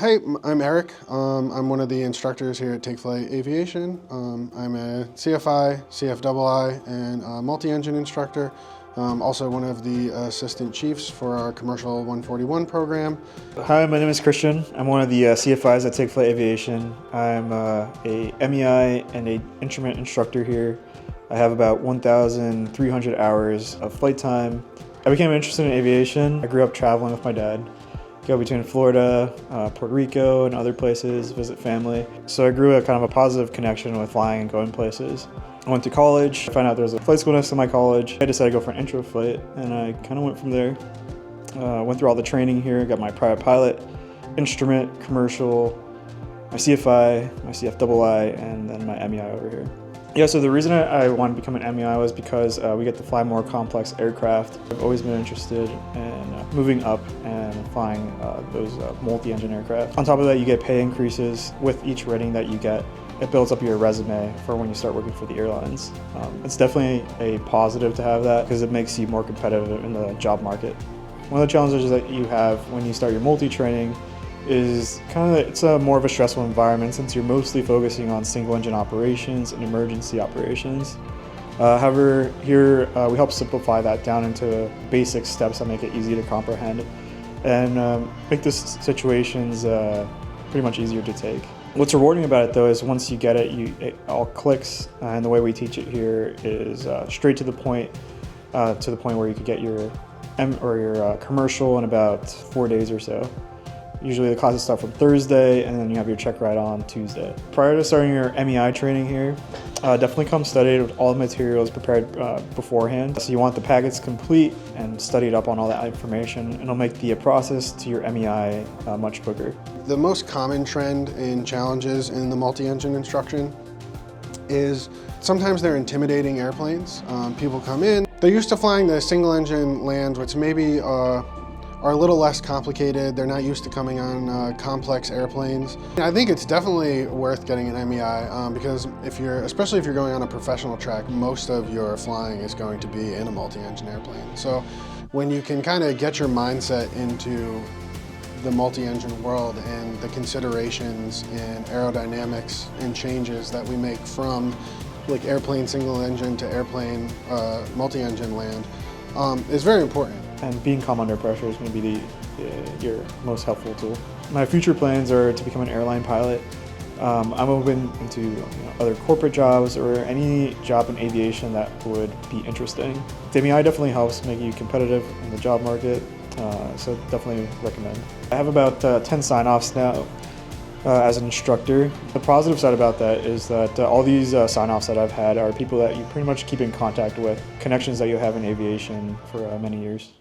Hi, I'm Eric. I'm one of the instructors here at Take Flight Aviation. I'm a CFI, CFII, and multi-engine instructor. Also one of the assistant chiefs for our commercial 141 program. Hi, my name is Christian. I'm one of the CFIs at Take Flight Aviation. I'm a MEI and an instrument instructor here. I have about 1,300 hours of flight time. I became interested in aviation. I grew up traveling with my dad. Go between Florida, Puerto Rico, and other places, visit family. So I grew a kind of a positive connection with flying and going places. I went to college, I found out there was a flight school next to my college. I decided to go for an intro flight, and I kind of went from there. Went through all the training here, got my private pilot, instrument, commercial, my CFI, my CFII, and then my MEI over here. Yeah, so the reason I wanted to become an MEI was because we get to fly more complex aircraft. I've always been interested in moving up and flying those multi-engine aircraft. On top of that, you get pay increases with each rating that you get. It builds up your resume for when you start working for the airlines. It's definitely a positive to have that because it makes you more competitive in the job market. One of the challenges that you have when you start your multi-training is it's more of a stressful environment since you're mostly focusing on single engine operations and emergency operations. However, here we help simplify that down into basic steps that make it easy to comprehend and make these situations pretty much easier to take. What's rewarding about it though is once you get it, it all clicks, and the way we teach it here is straight to the point where you could get your commercial in about 4 days or so. Usually the classes start from Thursday, and then you have your check ride on Tuesday. Prior to starting your MEI training here, definitely come studied with all the materials prepared beforehand. So you want the packets complete and studied up on all that information, and it'll make the process to your MEI much quicker. The most common trend in challenges in the multi-engine instruction is sometimes they're intimidating airplanes. People come in, they're used to flying the single engine land, which maybe are a little less complicated. They're not used to coming on complex airplanes. I think it's definitely worth getting an MEI because especially if you're going on a professional track, most of your flying is going to be in a multi-engine airplane. So when you can kind of get your mindset into the multi-engine world and the considerations and aerodynamics and changes that we make from like airplane single engine to airplane multi-engine land is very important. And being calm under pressure is going to be your most helpful tool. My future plans are to become an airline pilot. I'm open into other corporate jobs or any job in aviation that would be interesting. The MEI definitely helps make you competitive in the job market, so definitely recommend. I have about 10 sign-offs now as an instructor. The positive side about that is that all these sign-offs that I've had are people that you pretty much keep in contact with, connections that you have in aviation for many years.